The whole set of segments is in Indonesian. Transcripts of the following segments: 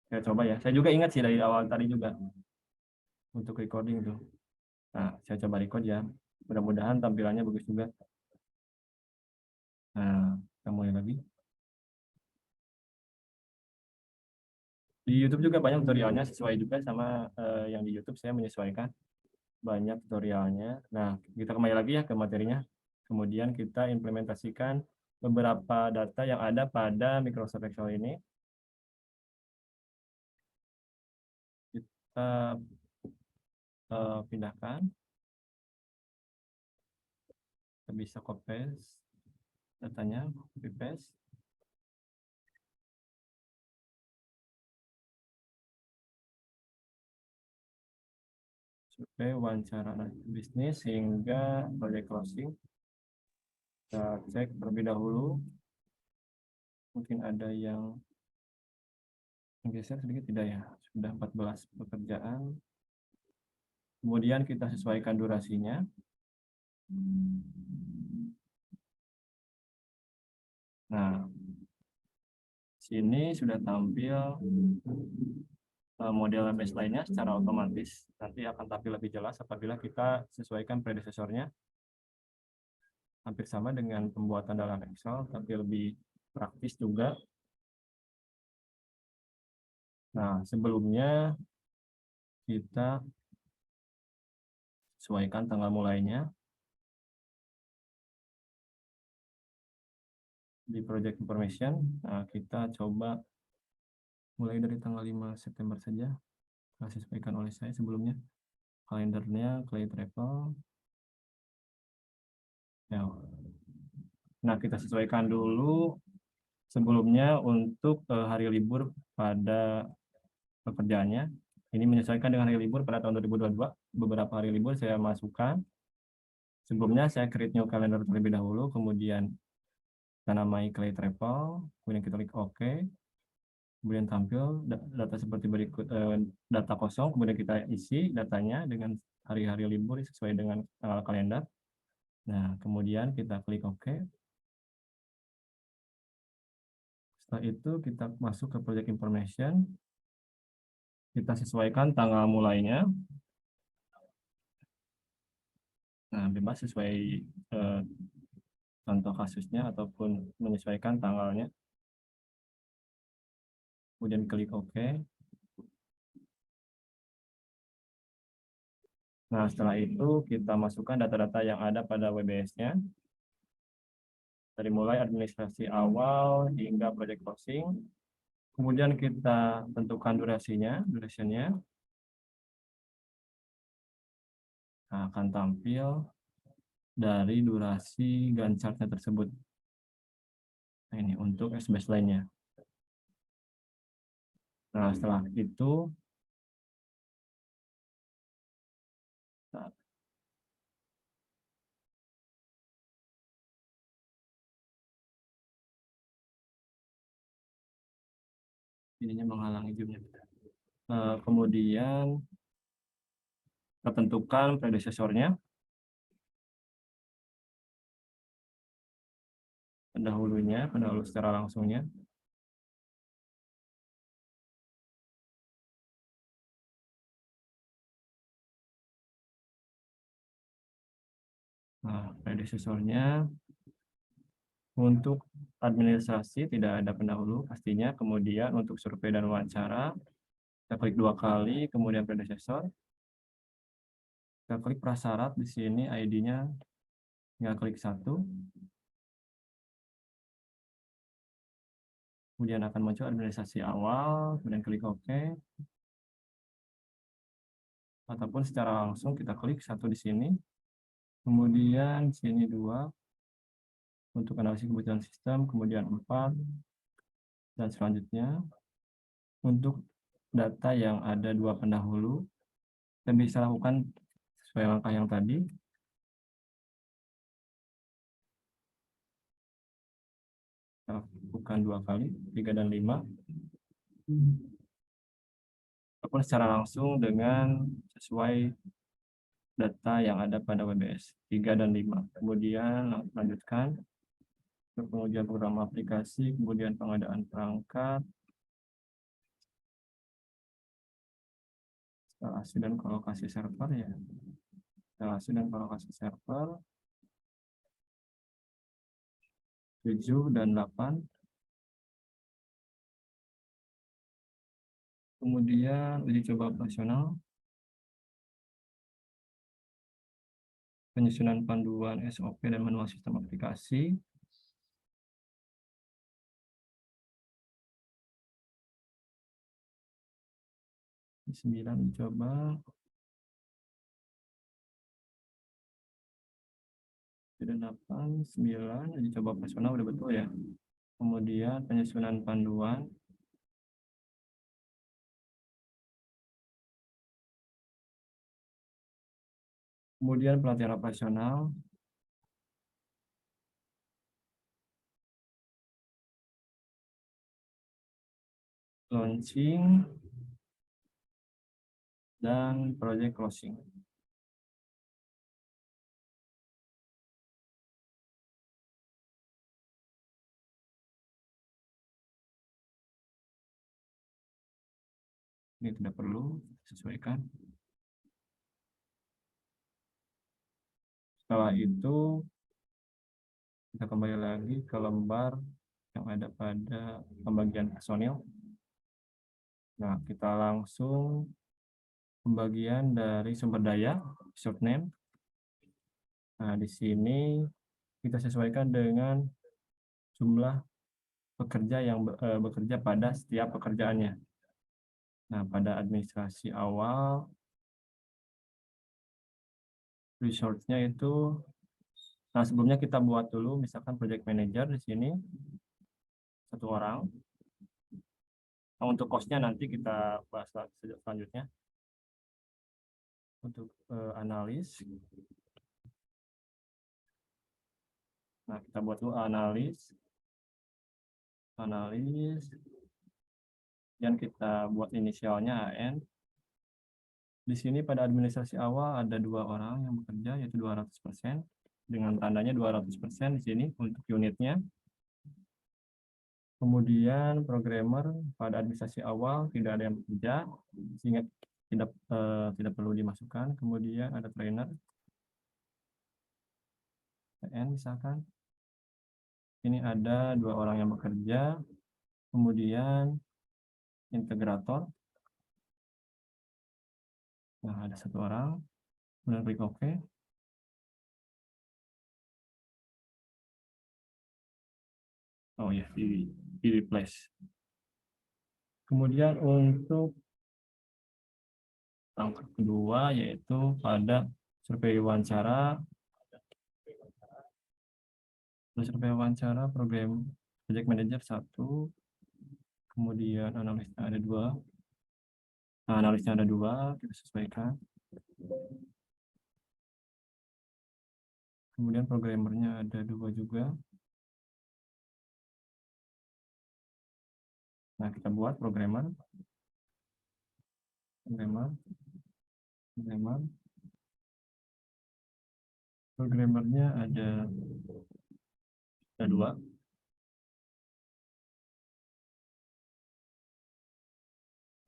Ya coba ya. Saya juga ingat sih dari awal tadi juga untuk recording tuh. Nah, saya coba record ya. Mudah-mudahan tampilannya bagus juga. Nah, kita mulai lagi. Di YouTube juga banyak tutorialnya sesuai juga sama yang di YouTube saya menyesuaikan banyak tutorialnya. Nah, kita kembali lagi ya ke materinya. Kemudian kita implementasikan beberapa data yang ada pada Microsoft Excel ini. Kita pindahkan. Kita bisa copy paste datanya, copy paste. Survei wawancara bisnis hingga project closing. Kita cek terlebih dahulu. Mungkin ada yang geser sedikit, tidak ya. Sudah 14 pekerjaan. Kemudian kita sesuaikan durasinya. Nah, sini sudah tampil model baseline-nya secara otomatis. Nanti akan tampil lebih jelas apabila kita sesuaikan predecesornya. Hampir sama dengan pembuatan dalam Excel, tapi lebih praktis juga. Nah, sebelumnya kita sesuaikan tanggal mulainya. Di project information, nah, kita coba mulai dari tanggal 5 September saja. Nah, sesuaikan oleh saya sebelumnya. Kalendernya, Clay Travel. Ya. Nah, kita sesuaikan dulu sebelumnya untuk hari libur pada pekerjaannya. Ini menyesuaikan dengan hari libur pada tahun 2022. Beberapa hari libur saya masukkan. Sebelumnya saya create new calendar terlebih dahulu, kemudian kita namai Clay Travel, kemudian kita klik OK. Kemudian tampil data seperti berikut, data kosong, kemudian kita isi datanya dengan hari-hari libur sesuai dengan tanggal kalender. Nah, kemudian kita klik OK. Setelah itu kita masuk ke project information. Kita sesuaikan tanggal mulainya. Nah, bebas sesuai contoh kasusnya ataupun menyesuaikan tanggalnya. Kemudian klik OK. Nah, setelah itu kita masukkan data-data yang ada pada WBS-nya. Dari mulai administrasi awal hingga project closing. Kemudian kita tentukan durasinya. Nah, akan tampil dari durasi Gantt chart-nya tersebut. Nah, ini untuk baseline-nya. Nah, setelah itu ininya menghalangi zoom-nya. Kemudian kita tentukan predecesornya. Pendahulu secara langsungnya. Nah, predecesornya untuk administrasi tidak ada pendahulu pastinya. Kemudian untuk survei dan wawancara kita klik 2 kali, kemudian predecessor. Kita klik prasyarat di sini ID-nya, tinggal klik 1. Kemudian akan muncul administrasi awal, kemudian klik OK. Ataupun secara langsung kita klik 1 di sini. Kemudian sini 2 untuk analisis kebutuhan sistem, kemudian 4 dan selanjutnya untuk data yang ada 2 pendahulu kita bisa lakukan sesuai langkah yang tadi. Kita lakukan 2 kali, 3 dan 5. Ataupun secara langsung dengan sesuai data yang ada pada WBS 3 dan 5. Kemudian lanjutkan untuk pengujian program aplikasi, kemudian pengadaan perangkat, instalasi dan kolokasi server ya. Instalasi dan kolokasi server 7 dan 8. Kemudian uji coba operasional, penyusunan panduan SOP dan manual sistem aplikasi. Di 9 dicoba. Dan 8, 9 uji coba operasional udah betul ya. Kemudian penyusunan panduan. Kemudian pelatihan operasional. Launching. Dan project closing. Ini tidak perlu sesuaikan. Setelah itu kita kembali lagi ke lembar yang ada pada pembagian personil. Nah, kita langsung pembagian dari sumber daya, short name. Nah, di sini kita sesuaikan dengan jumlah pekerja yang bekerja pada setiap pekerjaannya. Nah, pada administrasi awal, resource-nya itu, nah sebelumnya kita buat dulu, misalkan project manager di sini, 1 orang. Nah, untuk cost-nya nanti kita bahas selanjutnya. Untuk analis, nah kita buat dulu analis, dan kita buat inisialnya AN. Di sini pada administrasi awal ada 2 orang yang bekerja, yaitu 200%, dengan tandanya 200% di sini untuk unitnya. Kemudian programmer pada administrasi awal tidak ada yang bekerja, sehingga tidak perlu dimasukkan. Kemudian ada trainer, PN misalkan. Ini ada 2 orang yang bekerja. Kemudian integrator. Nah, ada 1 orang. Kemudian klik OK. Oh ya, di replace. Kemudian untuk langkah kedua yaitu pada survei wawancara. Survei wawancara program project manager 1. Kemudian analisnya ada 2. Nah, analisnya ada 2, kita sesuaikan. Kemudian programmernya ada 2 juga. Nah, kita buat programmer. Programmernya ada 2.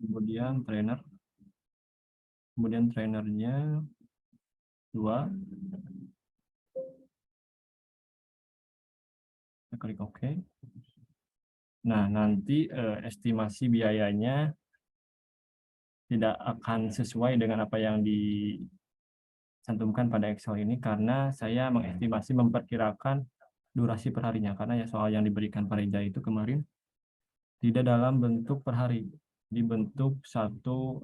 Kemudian trainer. Kemudian trainernya 2. Kita klik OK. Nah, nanti estimasi biayanya tidak akan sesuai dengan apa yang dicantumkan pada Excel ini, karena saya mengestimasi memperkirakan durasi perharinya, karena ya soal yang diberikan Pak Reza itu kemarin tidak dalam bentuk per hari, dibentuk 1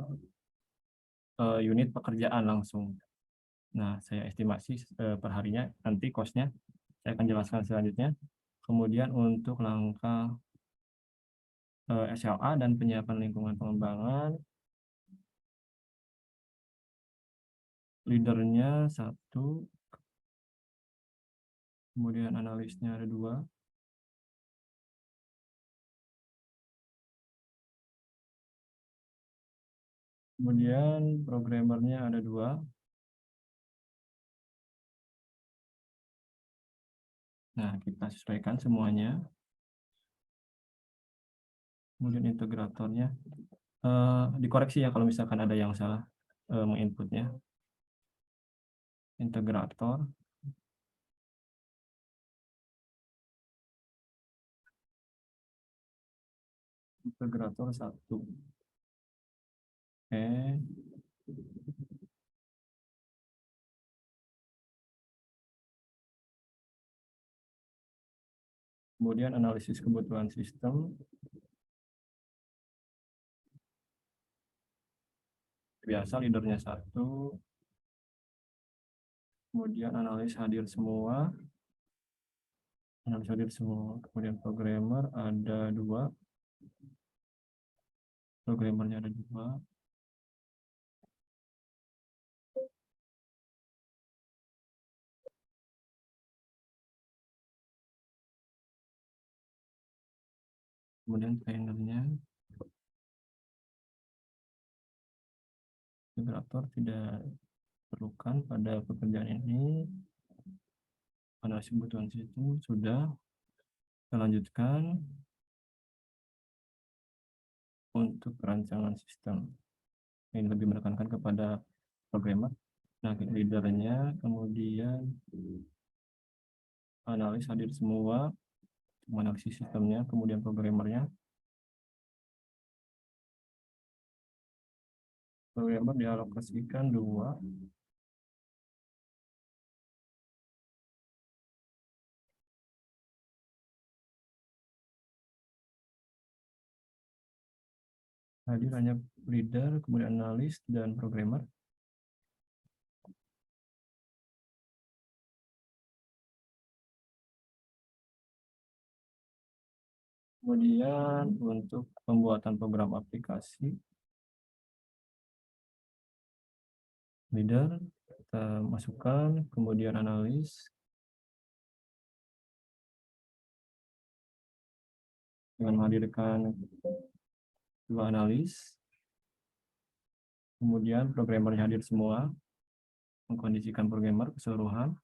unit pekerjaan langsung. Nah, saya estimasi perharinya, nanti cost-nya saya akan jelaskan selanjutnya. Kemudian untuk langkah SLA dan penyiapan lingkungan pengembangan, leadernya 1, kemudian analisnya ada 2. Kemudian programmernya ada 2. Nah, kita sesuaikan semuanya. Kemudian integratornya dikoreksi ya kalau misalkan ada yang salah. menginputnya. Integrator. Integrator 1. Oke. Kemudian analisis kebutuhan sistem. Biasa leadernya 1. Kemudian analis hadir semua. Analis hadir semua. Kemudian programmer ada 2. Programmernya ada 2. Kemudian trainernya. Integrator tidak perlukan pada pekerjaan ini. Analisis kebutuhan sistem sudah. Kita lanjutkan untuk perancangan sistem. Ini lebih menekankan kepada programmer. Nah, leadernya, kemudian analis hadir semua, analisis sistemnya, kemudian programmernya. Programmer dialokasikan 2. Hadir hanya leader, kemudian analis, dan programmer. Kemudian untuk pembuatan program aplikasi, leader, kita masukkan, kemudian analis, dengan menghadirkan 2 analis, kemudian programmernya hadir semua, mengkondisikan programmer keseluruhan,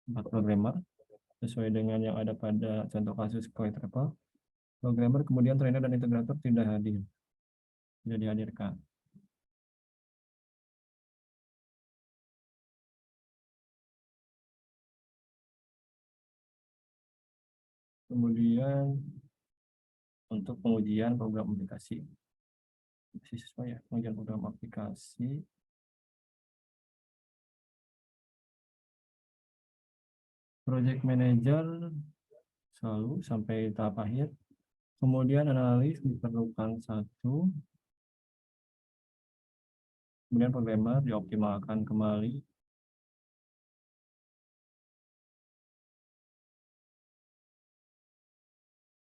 4 programmer, sesuai dengan yang ada pada contoh kasus Koi Travel. Programmer, kemudian trainer dan integrator tidak hadir, tidak dihadirkan. Kemudian untuk pengujian program aplikasi, sesuai ya, pengujian program aplikasi. Project manager selalu sampai tahap akhir. Kemudian analis diperlukan 1. Kemudian programmer dioptimalkan kembali.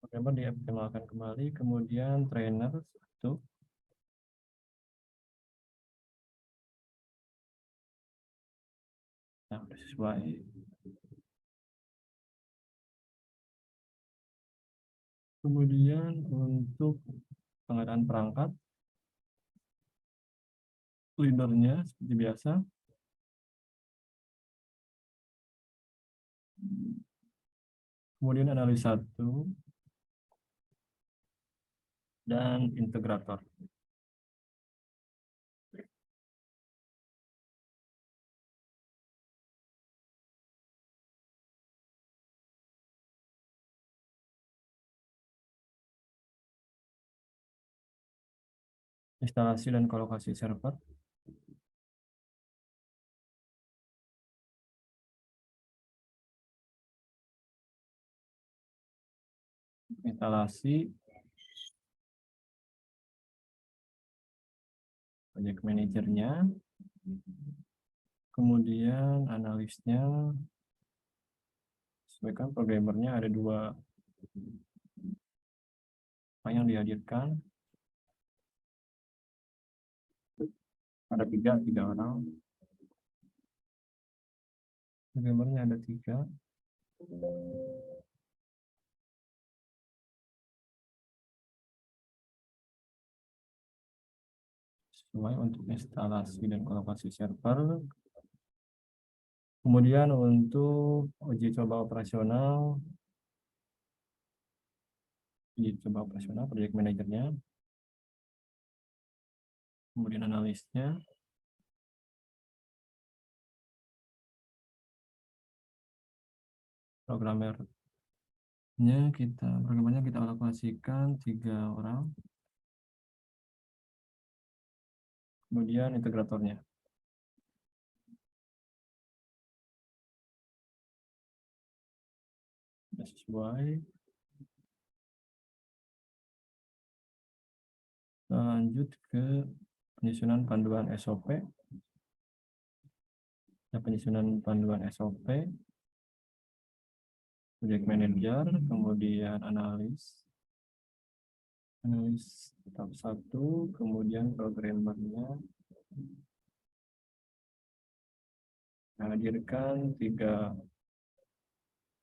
Programmer dioptimalkan kembali. Kemudian trainer 1. Nah, sudah sesuai. Kemudian untuk pengadaan perangkat, leadernya seperti biasa. Kemudian analis 1 dan integrator. Instalasi dan kolokasi server. Instalasi, project manajernya, kemudian analisnya, sesuaikan programmernya ada 2 yang dihadirkan, ada 3 orang, programmernya ada 3. Sesuai untuk instalasi dan kolokasi server. Kemudian untuk uji coba operasional, project manajernya. kemudian analisnya, programmernya kita alokasikan 3 orang, kemudian integratornya. Sudah sesuai. Lanjut ke penyusunan panduan SOP. Penyusunan panduan SOP, project manager, kemudian analis tahap 1, kemudian programmernya hadirkan 3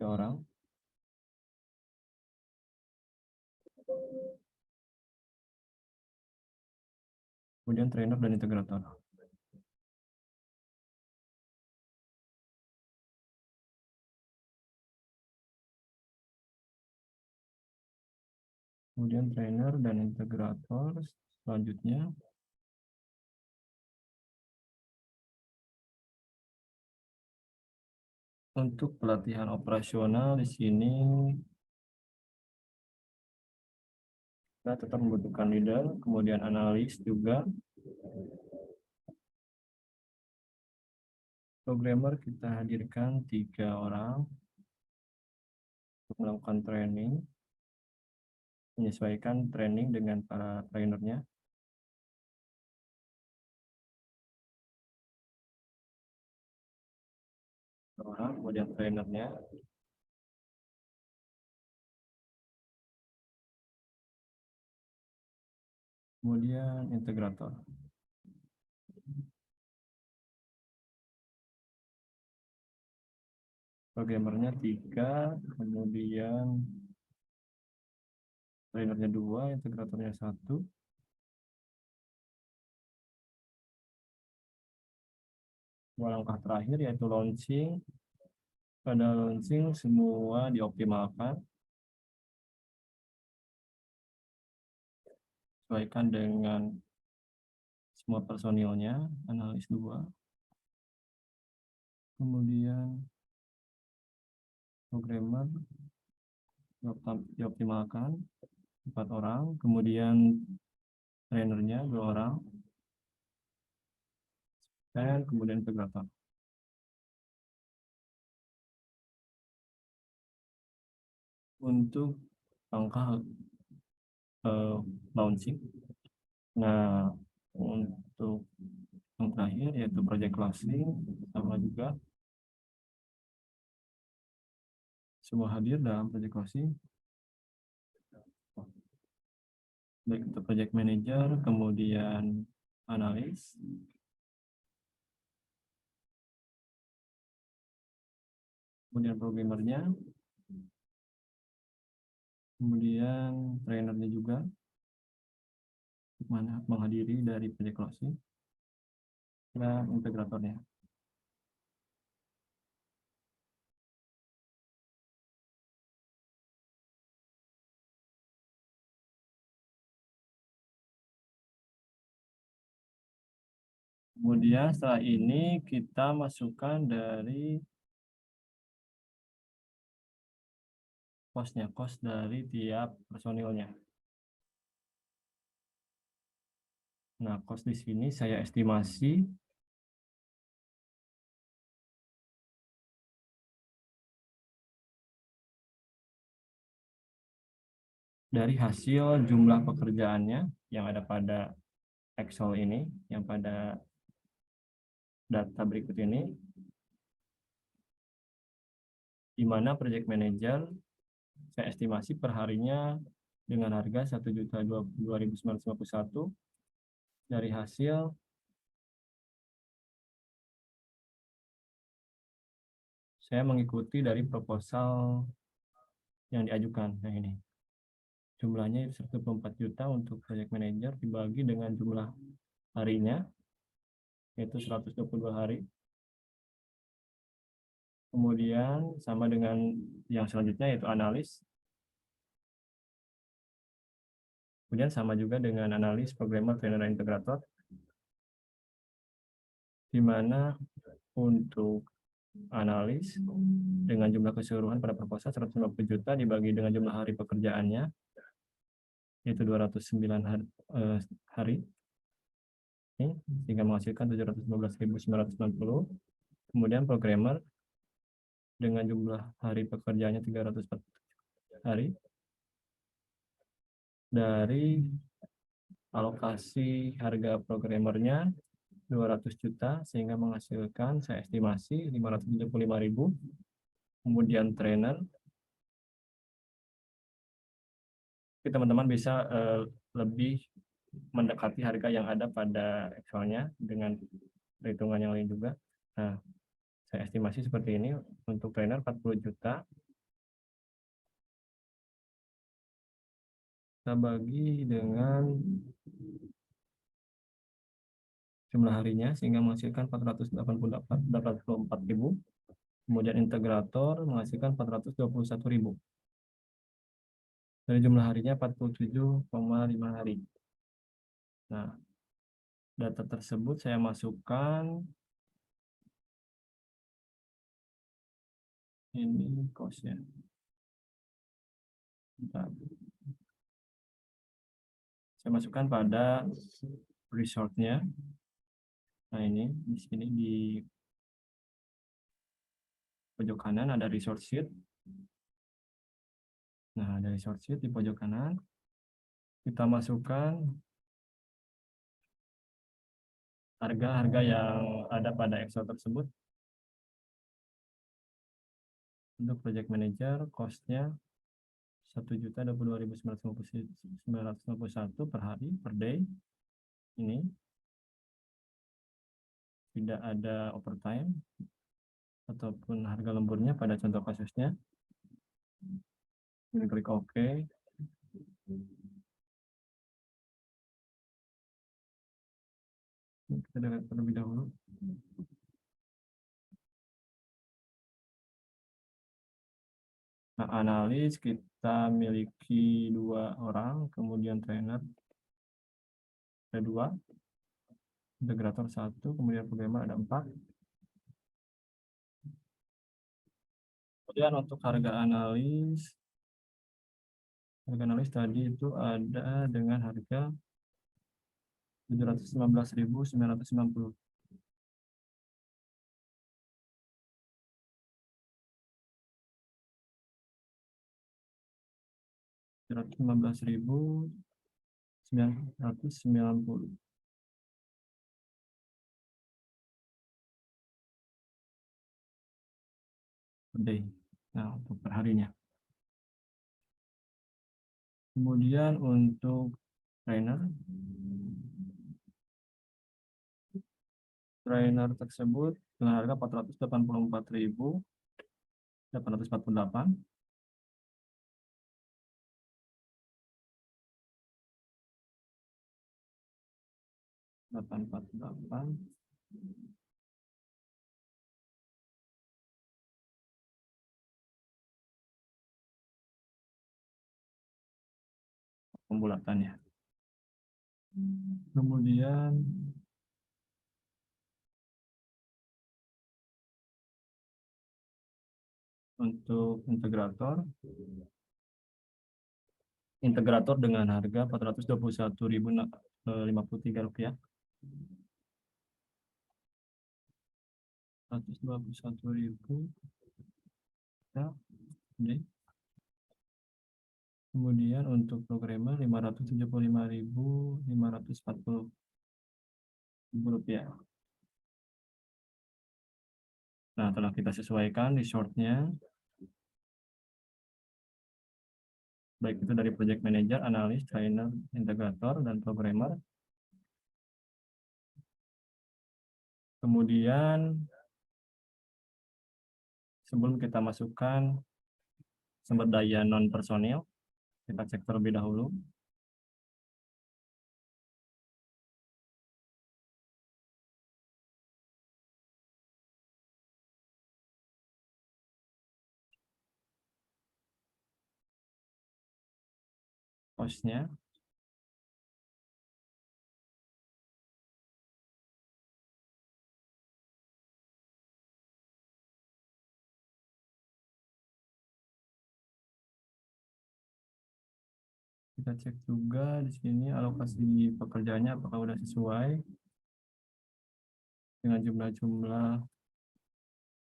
orang, kemudian trainer dan integrator. Kemudian trainer dan integrator selanjutnya untuk pelatihan operasional di sini kita tetap membutuhkan leader, kemudian analis juga. Programmer kita hadirkan 3 orang untuk melakukan training, menyesuaikan training dengan para trainernya. Orang, kemudian trainernya. Kemudian integrator. Programmernya 3, kemudian trainernya 2, integratornya 1. Langkah terakhir yaitu launching. Pada launching semua dioptimalkan, sesuaikan dengan semua personilnya, analis 2, kemudian programmer dioptimalkan 4 orang, kemudian trainernya 2 orang, dan kemudian integrator. Untuk langkah launching, nah untuk yang terakhir yaitu project closing, sama juga semua hadir dalam project closing, baik itu project manager, kemudian analis, kemudian programmernya, kemudian trainernya juga mana menghadiri dari project closing, dan integratornya. Kemudian setelah ini kita masukkan dari cost dari tiap personilnya. Nah, cost di sini saya estimasi dari hasil jumlah pekerjaannya yang ada pada Excel ini, yang pada data berikut ini, di mana project manager saya estimasi perharinya dengan harga 1.022.951 dari hasil saya mengikuti dari proposal yang diajukan. Nah ini jumlahnya 124 juta untuk project manager dibagi dengan jumlah harinya yaitu 122 hari. Kemudian sama dengan yang selanjutnya yaitu analis. Kemudian sama juga dengan analis, programmer, trainer, dan integrator. di mana untuk analis dengan jumlah keseluruhan pada proposal 150 juta dibagi dengan jumlah hari pekerjaannya, yaitu 209 hari, sehingga menghasilkan 715.960. Kemudian programmer dengan jumlah hari pekerjaannya 304 hari, dari alokasi harga programmernya 200 juta, sehingga menghasilkan saya estimasi 575.000. Kemudian trainer, teman-teman bisa lebih mendekati harga yang ada pada Excel-nya dengan perhitungan yang lain juga. Nah, saya estimasi seperti ini. Untuk trainer 40 juta, kita bagi dengan jumlah harinya sehingga menghasilkan 484.000. Kemudian integrator menghasilkan 421.000. Dari jumlah harinya 47,5 hari. Nah, data tersebut saya masukkan, ini cost-nya. Saya masukkan pada resort-nya. Nah, ini di sini di pojok kanan ada resort sheet. Nah, ada resort sheet di pojok kanan. Kita masukkan harga-harga yang ada pada Excel tersebut. Untuk project manager, cost-nya 1.022.951 per hari, per day. Ini tidak ada overtime ataupun harga lemburnya pada contoh kasusnya. Ini klik OK. Kita lihat terlebih dahulu. Nah, analis kita miliki 2 orang, kemudian trainer ada 2, integrator 1, kemudian programmer ada 4. Kemudian untuk harga analis tadi itu ada dengan harga 719.990. 715.990 per day. Nah, untuk perharinya. Kemudian untuk trainer tersebut dengan harga 484.848. 848. Pembulatannya. Kemudian untuk integrator dengan harga 421.053 rupiah. 421.000. Ya. Kemudian untuk programmer 575.540 rupiah. Nah, telah kita sesuaikan di shortnya, baik itu dari project manager, analis, trainer, integrator, dan programmer. Kemudian sebelum kita masukkan sumber daya non personil, kita cek terlebih dahulu. Cost-nya. Kita cek juga di sini alokasi pekerjaannya apakah sudah sesuai dengan jumlah-jumlah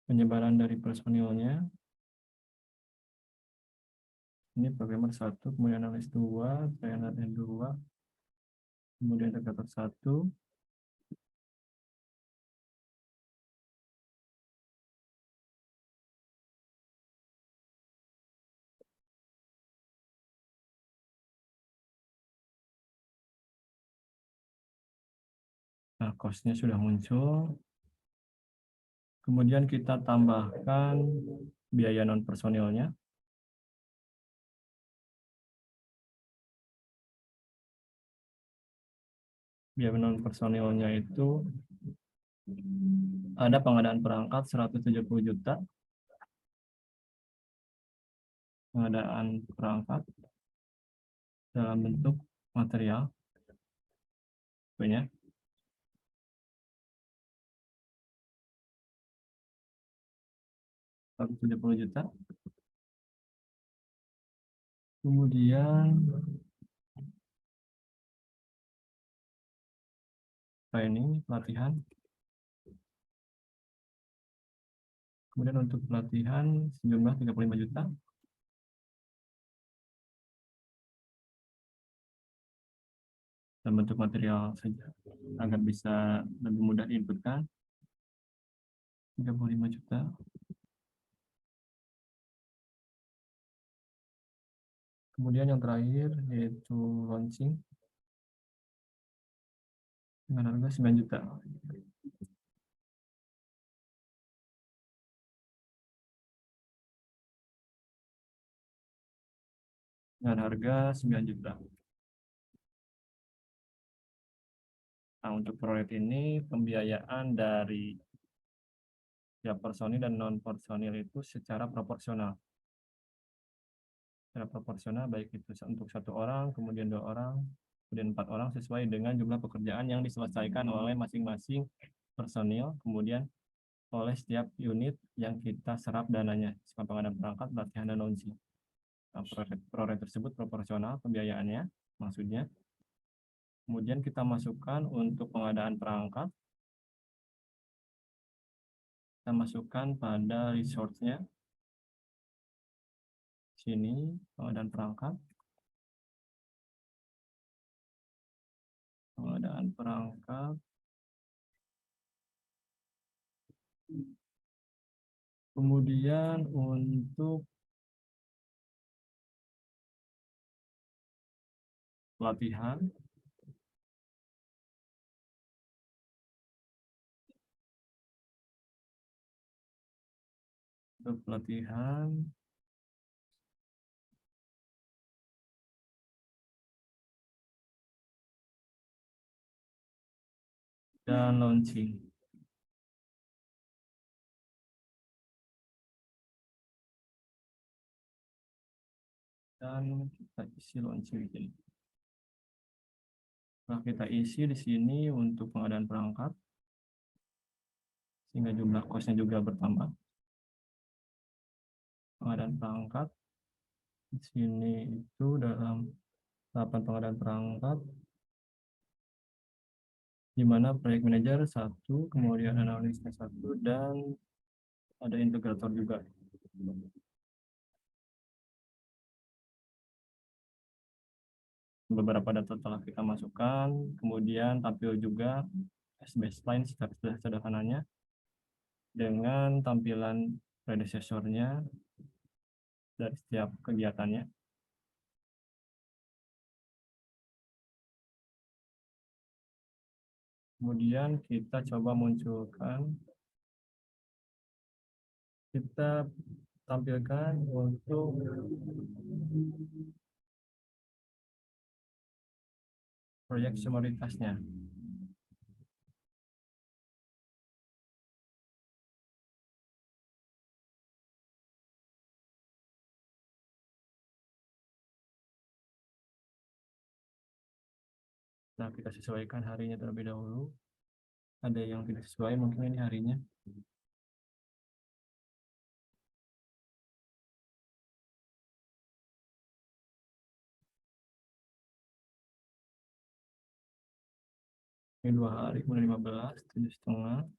penyebaran dari personilnya. Ini programmer 1, kemudian analis 2, trainer 2, kemudian integrator 1. Nah, cost-nya sudah muncul. Kemudian kita tambahkan biaya non personilnya. Biaya non personilnya itu ada pengadaan perangkat 170 juta, pengadaan perangkat dalam bentuk material, banyak 170 juta. Kemudian training, pelatihan. Kemudian untuk pelatihan sejumlah 35 juta. Dan bentuk material saja agar bisa lebih mudah diinputkan. 35 juta. Kemudian yang terakhir yaitu launching dengan harga 9 juta. Dengan harga 9 juta. Nah, untuk proyek ini pembiayaan dari ya personil dan non personil itu secara proporsional. Secara proporsional baik itu untuk 1 orang, kemudian 2 orang, kemudian 4 orang sesuai dengan jumlah pekerjaan yang diselesaikan oleh masing-masing personil, kemudian oleh setiap unit yang kita serap dananya, seperti pengadaan perangkat, pelatihan, dan launching. Nah, proyek tersebut proporsional pembiayaannya, maksudnya. Kemudian kita masukkan untuk pengadaan perangkat, kita masukkan pada resource-nya. Sini pengadaan perangkat, kemudian untuk pelatihan, dan launching. Dan kita isi launching ini. Nah, kita isi di sini untuk pengadaan perangkat, sehingga jumlah kosnya juga bertambah. Pengadaan perangkat, di sini itu dalam 8 pengadaan perangkat, di mana proyek manajer 1, kemudian analisnya 1, dan ada integrator juga. Beberapa data telah kita masukkan, kemudian tampil juga baseline secara sederhananya dengan tampilan predecessor-nya dari setiap kegiatannya. Kemudian kita coba munculkan, kita tampilkan untuk proyek sumaritasnya. Nah, kita sesuaikan harinya terlebih dahulu. Ada yang tidak sesuai, mungkin ini harinya. Ini 2 hari, kemudian 15, 7,5.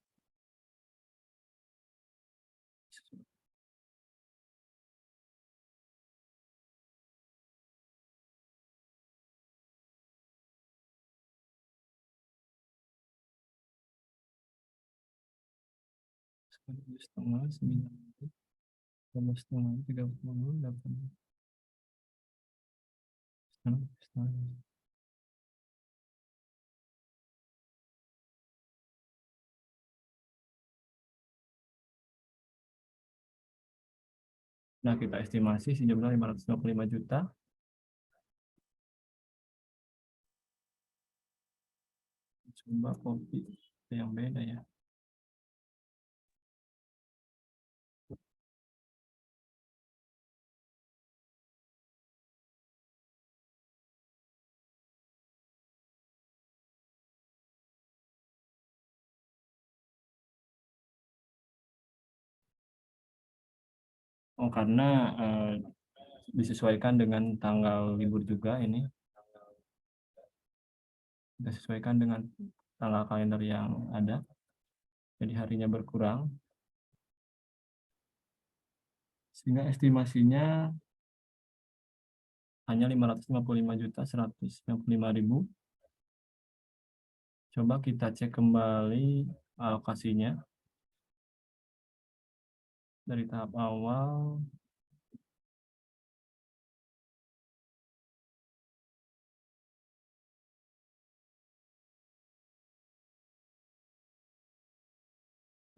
Setengah, 9, 12,5, 30, 8, setengah. Nah, kita estimasi sejumlah 525 juta. Coba kopi yang beda ya. Oh, karena disesuaikan dengan tanggal libur juga ini. Disesuaikan dengan tanggal kalender yang ada. Jadi harinya berkurang. Sehingga estimasinya hanya 555.195.000. Coba kita cek kembali alokasinya dari tahap awal.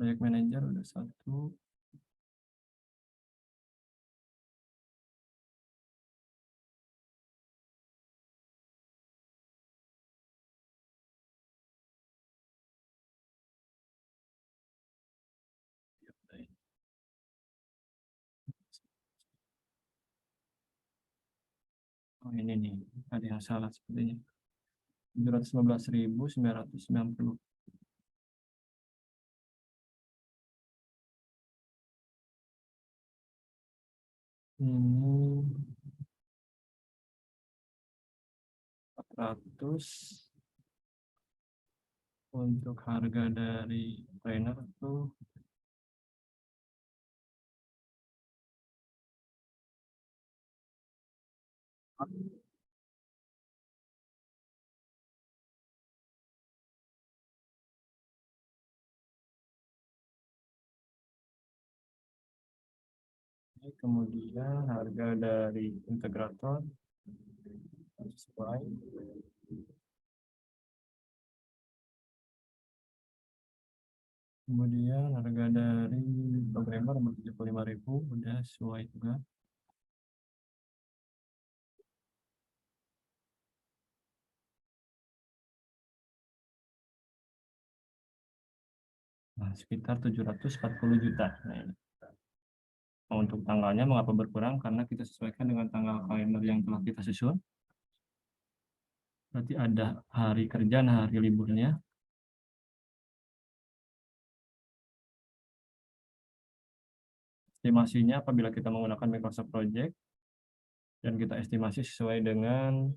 Project manager udah 1. Oh, ini nih, ada yang salah sepertinya. 715.990. Ini 400 untuk harga dari trainer tuh kemudian harga dari integrator sesuai. Kemudian harga dari programmer 75.000 udah sesuai juga. Nah, sekitar 740 juta. Nah, ini. Untuk tanggalnya mengapa berkurang? Karena kita sesuaikan dengan tanggal kalender yang telah kita susun. Berarti ada hari kerja dan hari liburnya. Estimasinya apabila kita menggunakan Microsoft Project dan kita estimasi sesuai dengan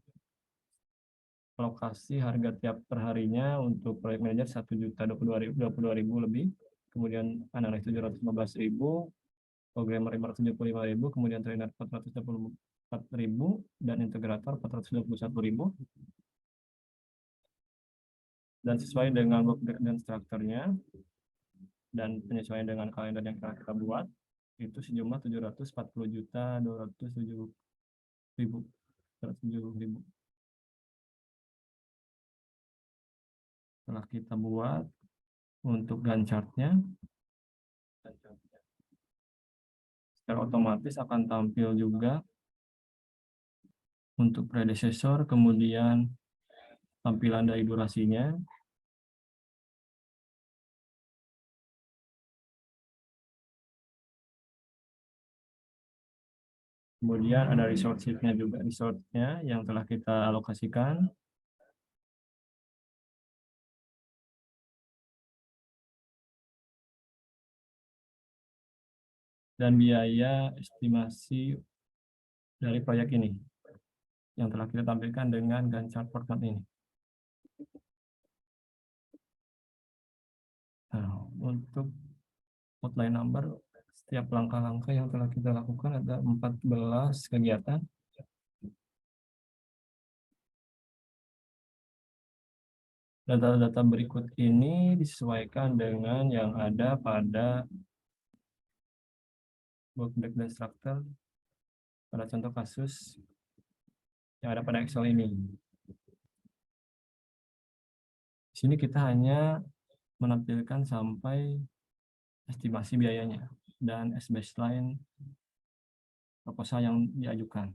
alokasi harga tiap perharinya untuk project manager 1.022.000 lebih, kemudian analis 715.000, programmer 575.000, kemudian trainer 424.000, dan integrator 421.000. Dan sesuai dengan work dan strukturnya dan penyesuaian dengan kalender yang telah kita buat, itu sejumlah 740.270.000. Setelah kita buat untuk Gantt chart-nya, secara otomatis akan tampil juga untuk predecessor, kemudian tampilan dari durasinya, kemudian ada resource sheet-nya juga, resource-nya yang telah kita alokasikan, dan biaya estimasi dari proyek ini yang telah kita tampilkan dengan Gantt chart format ini. untuk outline number, setiap langkah-langkah yang telah kita lakukan ada 14 kegiatan. Data-data berikut ini disesuaikan dengan yang ada pada work breakdown structure pada contoh kasus yang ada pada Excel ini. Di sini kita hanya menampilkan sampai estimasi biayanya dan as baseline proposal yang diajukan.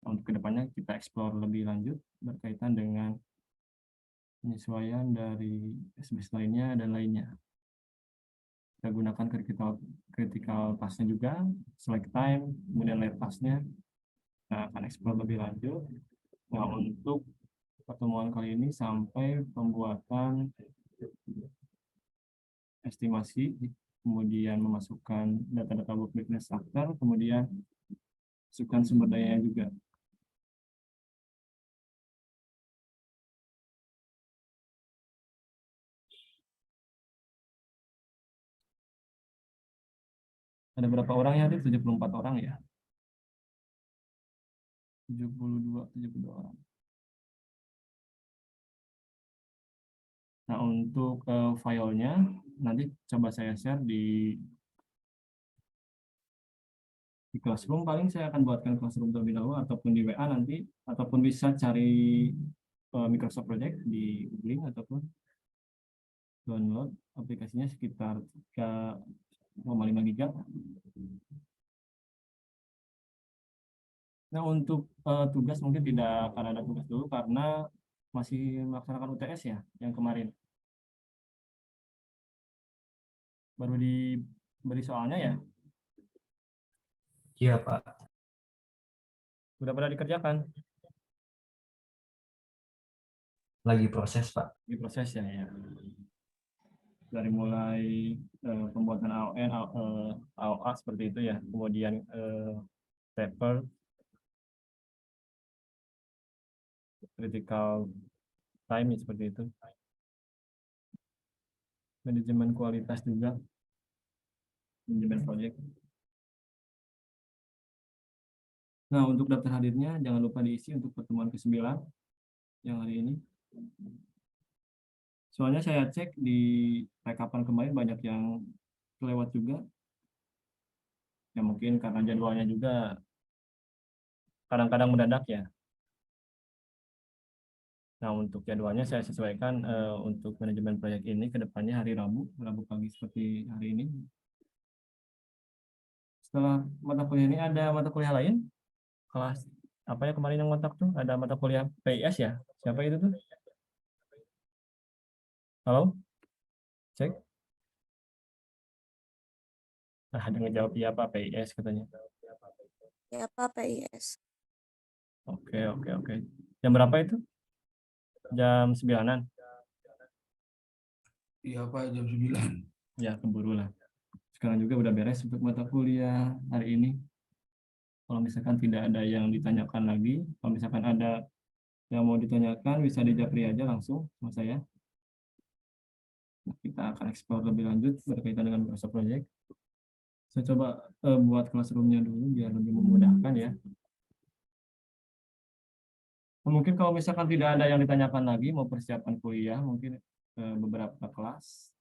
Untuk kedepannya kita explore lebih lanjut berkaitan dengan penyesuaian dari as baseline-nya dan lainnya. Kita gunakan critical path-nya juga, select time, kemudian late path-nya. Kita akan explore lebih lanjut. Nah, untuk pertemuan kali ini sampai pembuatan estimasi, kemudian memasukkan data-data work breakdown structure, kemudian masukkan sumber daya juga. Ada berapa orang ya? Ada 74 orang ya? 72 orang. Nah, untuk filenya nanti coba saya share di Classroom. Paling saya akan buatkan Classroom terlebih dahulu ataupun di WA nanti, ataupun bisa cari Microsoft Project di link ataupun download aplikasinya sekitar 3,5 GB. Nah, untuk tugas mungkin tidak akan ada tugas dulu karena masih melaksanakan UTS ya yang kemarin. Baru diberi soalnya ya? Iya, Pak. Sudah pada dikerjakan? Lagi proses, Pak. Di proses ya. Dari mulai pembuatan AON, AOA seperti itu ya, kemudian paper, critical time seperti itu, manajemen kualitas juga, manajemen project. Nah, untuk daftar hadirnya jangan lupa diisi untuk pertemuan ke-9 yang hari ini. Soalnya saya cek di rekapan kemarin banyak yang kelewat juga. Ya mungkin karena jadwalnya juga kadang-kadang mendadak ya. Nah, untuk jadwalnya saya sesuaikan untuk manajemen proyek ini ke depannya hari Rabu pagi seperti hari ini. Setelah mata kuliah ini ada mata kuliah lain? Kelas apa ya kemarin yang kontak tuh? Ada mata kuliah PIS ya? Siapa itu tuh? Halo? Cek? Nah, ada ngejawab iya Pak PIS katanya. Ya Pak PIS. Oke. Jam berapa itu? Jam 9-an? Iya Pak, jam 9. Ya, keburu lah. Sekarang juga udah beres untuk mata kuliah hari ini. Kalau misalkan tidak ada yang ditanyakan lagi, kalau misalkan ada yang mau ditanyakan, bisa dijapri aja langsung sama saya. Nah, kita akan explore lebih lanjut berkaitan dengan Microsoft Project. Saya coba buat classroom-nya dulu biar lebih memudahkan ya. Mungkin kalau misalkan tidak ada yang ditanyakan lagi, mau persiapan kuliah, mungkin beberapa kelas.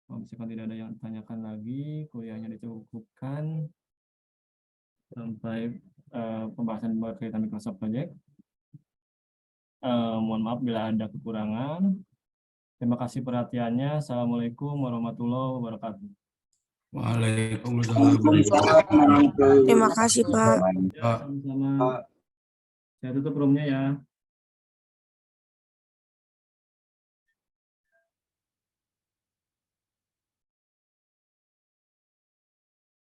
Kalau misalkan tidak ada yang ditanyakan lagi, kuliahnya dicukupkan sampai pembahasan berkaitan Microsoft Project. Mohon maaf bila ada kekurangan. Terima kasih perhatiannya. Assalamualaikum warahmatullahi wabarakatuh. Waalaikumsalam. Terima kasih Pak. Ya, sama-sama. Saya tutup roomnya ya.